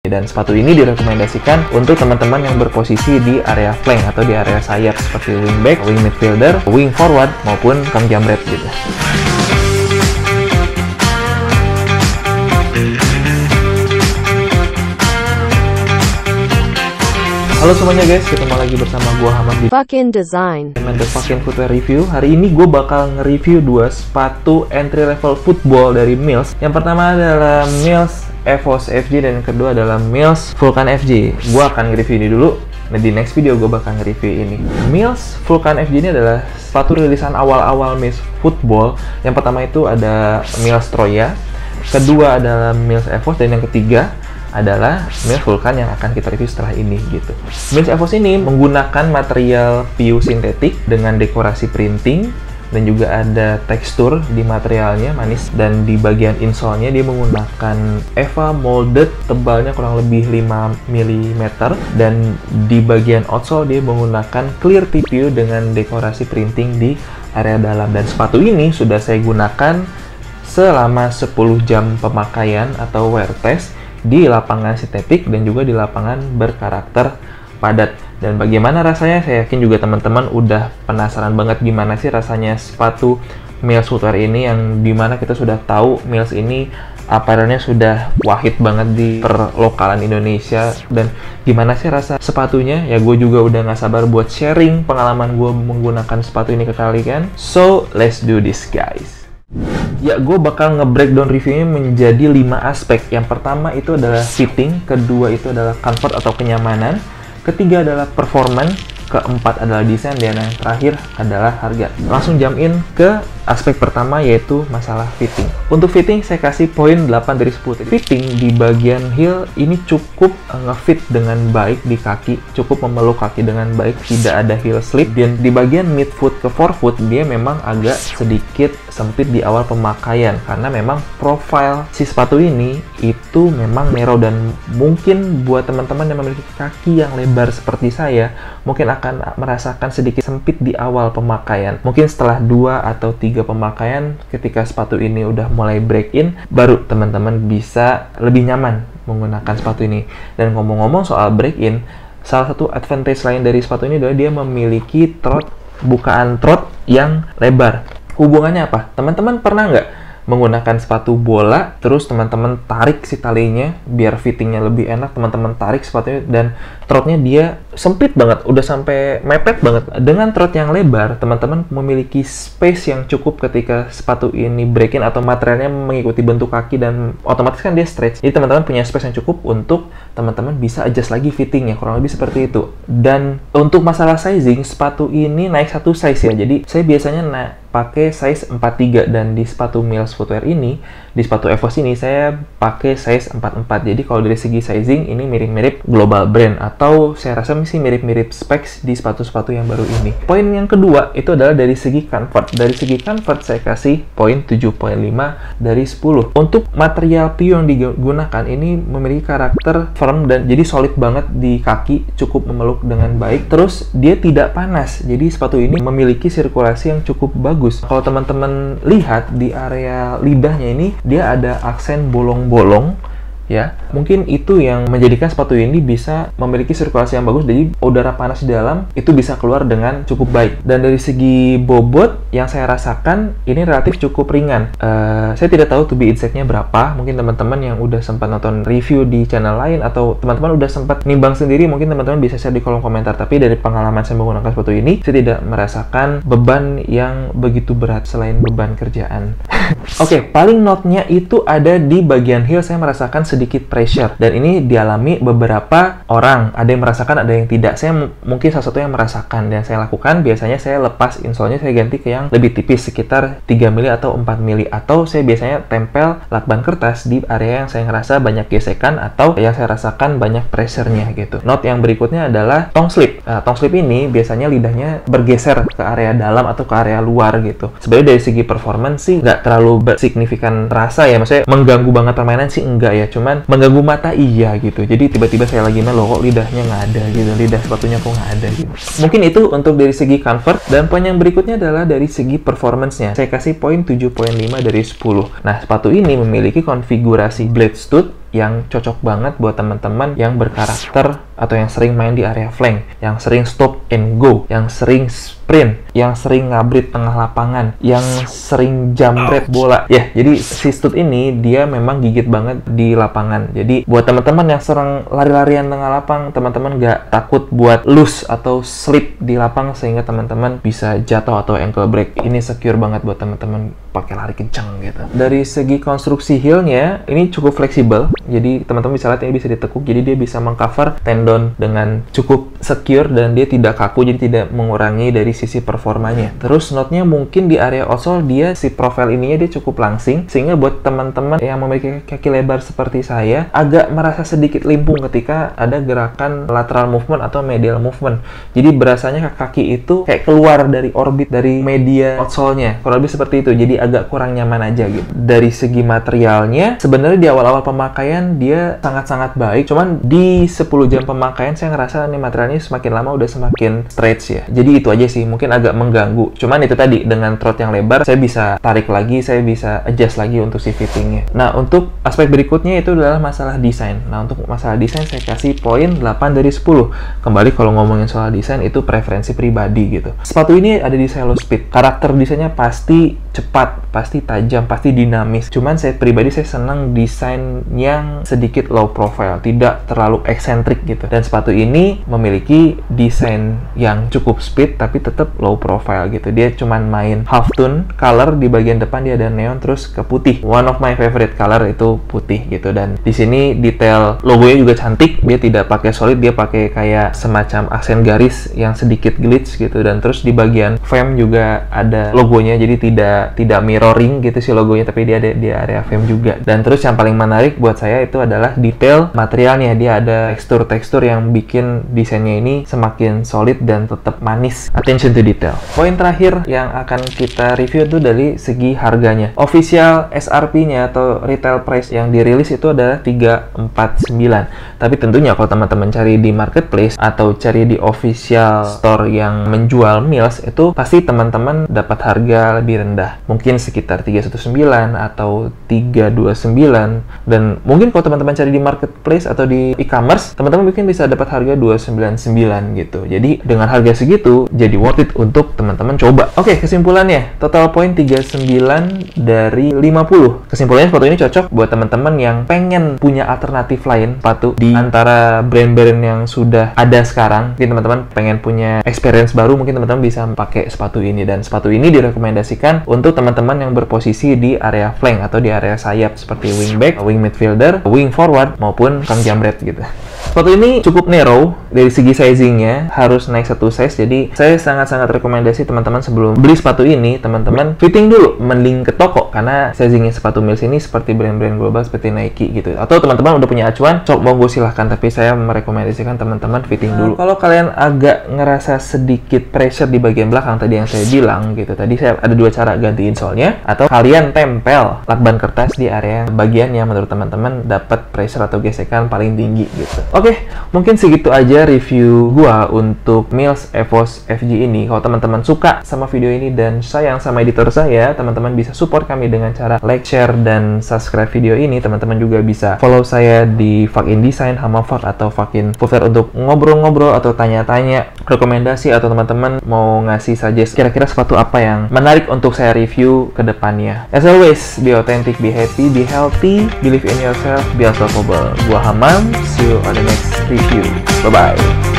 Dan sepatu ini direkomendasikan untuk teman-teman yang berposisi di area flank atau di area sayap seperti wingback, wing midfielder, wing forward maupun kang jambret gitu. Halo semuanya guys, ketemu lagi bersama gua Hamad di Fucking Design The Fucking Footwear Review. Hari ini gue bakal nge-review dua sepatu entry level football dari Mills. Yang pertama adalah Mills Evos FJ dan yang kedua adalah Mills Vulcan FJ. Gue akan nge-review ini dulu. Nah, di next video gue bakal nge-review ini. Mills Vulcan FJ ini adalah sepatu rilisan awal-awal Mills Football. Yang pertama itu ada Mills Troya, kedua adalah Mills Evos, dan yang ketiga adalah Mills Vulcan yang akan kita review setelah ini gitu. Mills Evos ini menggunakan material PU sintetik dengan dekorasi printing dan juga ada tekstur di materialnya manis, dan di bagian insole-nya dia menggunakan EVA molded tebalnya kurang lebih 5 mm, dan di bagian outsole dia menggunakan clear TPU dengan dekorasi printing di area dalam. Dan sepatu ini sudah saya gunakan selama 10 jam pemakaian atau wear test di lapangan sintetik dan juga di lapangan berkarakter padat. Dan bagaimana rasanya, saya yakin juga teman-teman udah penasaran banget gimana sih rasanya sepatu Mills Footwear ini, yang dimana kita sudah tahu Mills ini apparelnya sudah wahid banget di perlokalan Indonesia. Dan gimana sih rasa sepatunya, ya gue juga udah gak sabar buat sharing pengalaman gue menggunakan sepatu ini ke kalian. So let's do this guys. Ya, gue bakal nge-breakdown reviewnya menjadi 5 aspek. Yang pertama itu adalah fitting, kedua itu adalah comfort atau kenyamanan, ketiga adalah performance, keempat adalah desain, dan yang terakhir adalah harga. Langsung jump in ke aspek pertama, yaitu masalah fitting. Untuk fitting saya kasih poin 8 dari 10. Fitting di bagian heel ini cukup ngefit dengan baik di kaki, cukup memeluk kaki dengan baik, tidak ada heel slip. Dan di bagian midfoot ke forefoot dia memang agak sedikit sempit di awal pemakaian, karena memang profile si sepatu ini itu memang narrow, dan mungkin buat teman-teman yang memiliki kaki yang lebar seperti saya mungkin akan merasakan sedikit sempit di awal pemakaian. Mungkin setelah 2 atau 3 pemakaian, ketika sepatu ini udah mulai break in, baru teman-teman bisa lebih nyaman menggunakan sepatu ini. Dan ngomong-ngomong soal break in, salah satu advantage lain dari sepatu ini adalah dia memiliki bukaan trot yang lebar. Hubungannya apa? Teman-teman pernah nggak menggunakan sepatu bola, terus teman-teman tarik si talinya biar fittingnya lebih enak, teman-teman tarik sepatunya dan trotnya dia sempit banget, udah sampai mepet banget. Dengan trot yang lebar, teman-teman memiliki space yang cukup ketika sepatu ini break in atau materialnya mengikuti bentuk kaki, dan otomatis kan dia stretch. Jadi teman-teman punya space yang cukup untuk teman-teman bisa adjust lagi fittingnya, kurang lebih seperti itu. Dan untuk masalah sizing, sepatu ini naik 1 size ya. Jadi saya biasanya pakai size 43, dan di sepatu Mills Footwear ini, di sepatu Evos ini saya pakai size 44. Jadi kalau dari segi sizing ini mirip-mirip global brand, atau saya rasa sih mirip-mirip specs di sepatu-sepatu yang baru ini. Poin yang kedua itu adalah dari segi comfort. Dari segi comfort saya kasih poin 7.5 dari 10. Untuk material PU yang digunakan ini memiliki karakter firm dan jadi solid banget di kaki, cukup memeluk dengan baik. Terus dia tidak panas. Jadi sepatu ini memiliki sirkulasi yang cukup bagus. Kalau teman-teman lihat di area lidahnya ini, dia ada aksen bolong-bolong ya. Mungkin itu yang menjadikan sepatu ini bisa memiliki sirkulasi yang bagus, jadi udara panas di dalam itu bisa keluar dengan cukup baik. Dan dari segi bobot yang saya rasakan ini relatif cukup ringan. Saya tidak tahu to be exact-nya berapa. Mungkin teman-teman yang udah sempat nonton review di channel lain atau teman-teman udah sempat nimbang sendiri, mungkin teman-teman bisa share di kolom komentar. Tapi dari pengalaman saya menggunakan sepatu ini, saya tidak merasakan beban yang begitu berat selain beban kerjaan. Oke, paling notnya itu ada di bagian heel. Saya merasakan sedikit pressure, dan ini dialami beberapa orang. Ada yang merasakan, ada yang tidak. Saya mungkin salah satu yang merasakan, dan saya lakukan biasanya saya lepas insole-nya, saya ganti ke yang lebih tipis sekitar 3 mili atau 4 mili, atau saya biasanya tempel lakban kertas di area yang saya ngerasa banyak gesekan atau yang saya rasakan banyak pressure-nya gitu. Note yang berikutnya adalah tongue slip. Tongue slip ini biasanya lidahnya bergeser ke area dalam atau ke area luar gitu. Sebenarnya dari segi performance sih nggak terlalu signifikan terasa ya, maksudnya mengganggu banget permainan sih enggak ya, cuman mengganggu mata iya gitu. Jadi tiba-tiba saya lagi main, loh kok lidahnya nggak ada gitu, lidah sepatunya kok nggak ada gitu. Mungkin itu untuk dari segi comfort. Dan poin yang berikutnya adalah dari segi performance-nya. Saya kasih poin 7.5 dari 10. Nah, sepatu ini memiliki konfigurasi blade stud yang cocok banget buat teman-teman yang berkarakter atau yang sering main di area flank, yang sering stop and go, yang sering sprint, yang sering ngabrit tengah lapangan, yang sering jambret bola. Ya, jadi si Stud ini dia memang gigit banget di lapangan. Jadi buat teman-teman yang sering lari-larian tengah lapang, teman-teman nggak takut buat loose atau slip di lapang sehingga teman-teman bisa jatuh atau ankle break. Ini secure banget buat teman-teman pakai lari kencang gitu. Dari segi konstruksi heel-nya ini cukup fleksibel. Jadi teman-teman bisa lihat ini bisa ditekuk, jadi dia bisa mengcover tendon dengan cukup secure dan dia tidak kaku, jadi tidak mengurangi dari sisi performanya. Terus notnya mungkin di area outsole dia si profil ininya dia cukup langsing sehingga buat teman-teman yang memiliki kaki lebar seperti saya agak merasa sedikit limpung ketika ada gerakan lateral movement atau medial movement. Jadi berasanya kaki itu kayak keluar dari orbit dari media outsole-nya. Kurang lebih seperti itu. Jadi agak kurang nyaman aja gitu. Dari segi materialnya sebenarnya di awal-awal pemakaian dia sangat-sangat baik. Cuman di 10 jam pemakaian saya ngerasa nih materialnya semakin lama udah semakin stretch ya. Jadi itu aja sih, mungkin agak mengganggu. Cuman itu tadi dengan throat yang lebar saya bisa tarik lagi, saya bisa adjust lagi untuk si fittingnya. Nah, untuk aspek berikutnya itu adalah masalah desain. Nah, untuk masalah desain saya kasih poin 8 dari 10. Kembali kalau ngomongin soal desain itu preferensi pribadi gitu. Sepatu ini ada di Selo Speed. Karakter desainnya pasti cepat, pasti tajam, pasti dinamis. Cuman saya pribadi saya senang desain yang sedikit low profile, tidak terlalu eksentrik gitu. Dan sepatu ini memiliki desain yang cukup speed tapi tetap low profile gitu. Dia cuman main half tone color, di bagian depan dia ada neon terus ke putih. One of my favorite color itu putih gitu. Dan di sini detail logonya juga cantik. Dia tidak pakai solid, dia pakai kayak semacam aksen garis yang sedikit glitch gitu. Dan terus di bagian frame juga ada logonya, jadi tidak mirroring gitu sih logonya, tapi dia ada di area frame juga. Dan terus yang paling menarik buat saya itu adalah detail materialnya. Dia ada tekstur-tekstur yang bikin desainnya ini semakin solid dan tetap manis. Attention to detail. Poin terakhir yang akan kita review itu dari segi harganya. Official SRP-nya atau retail price yang dirilis itu adalah 349. Tapi tentunya kalau teman-teman cari di marketplace atau cari di official store yang menjual Mills, itu pasti teman-teman dapat harga lebih rendah. Mungkin sekitar 319 atau 329. Dan mungkin kalau teman-teman cari di marketplace atau di e-commerce, teman-teman mungkin bisa dapat harga 299 gitu. Jadi dengan harga segitu jadi worth it untuk teman-teman coba. Oke, kesimpulannya total poin 39 dari 50. Kesimpulannya sepatu ini cocok buat teman-teman yang pengen punya alternatif lain sepatu di antara brand-brand yang sudah ada sekarang. Mungkin teman-teman pengen punya experience baru, mungkin teman-teman bisa pakai sepatu ini. Dan sepatu ini direkomendasikan untuk teman-teman yang berposisi di area flank atau di area sayap seperti wingback, wing midfielder, wing forward maupun kang jambret gitu. Sepatu ini cukup narrow dari segi sizingnya, harus naik satu size. Jadi saya sangat-sangat rekomendasi teman-teman sebelum beli sepatu ini, teman-teman fitting dulu, mending ke toko, karena sizingnya sepatu Mills ini seperti brand-brand global seperti Nike gitu. Atau teman-teman udah punya acuan, sok monggo silahkan, tapi saya merekomendasikan teman-teman fitting dulu. Kalau kalian agak ngerasa sedikit pressure di bagian belakang tadi yang saya bilang gitu, tadi saya ada dua cara gantiin solnya, atau kalian tempel lakban kertas di area bagian yang menurut teman-teman dapat pressure atau gesekan paling tinggi gitu. Oke, mungkin segitu aja review gua untuk Mills EVOS FG ini. Kalau teman-teman suka sama video ini dan sayang sama editor saya, teman-teman bisa support kami dengan cara like, share, dan subscribe video ini. Teman-teman juga bisa follow saya di Fuckin Design, Hammerford, atau Fuckin Footwear untuk ngobrol-ngobrol atau tanya-tanya, rekomendasi, atau teman-teman mau ngasih suggest kira-kira sepatu apa yang menarik untuk saya review ke depannya. As always, be authentic, be happy, be healthy, believe in yourself, be unstoppable. Gua Hamam, see you on the next review. Bye-bye.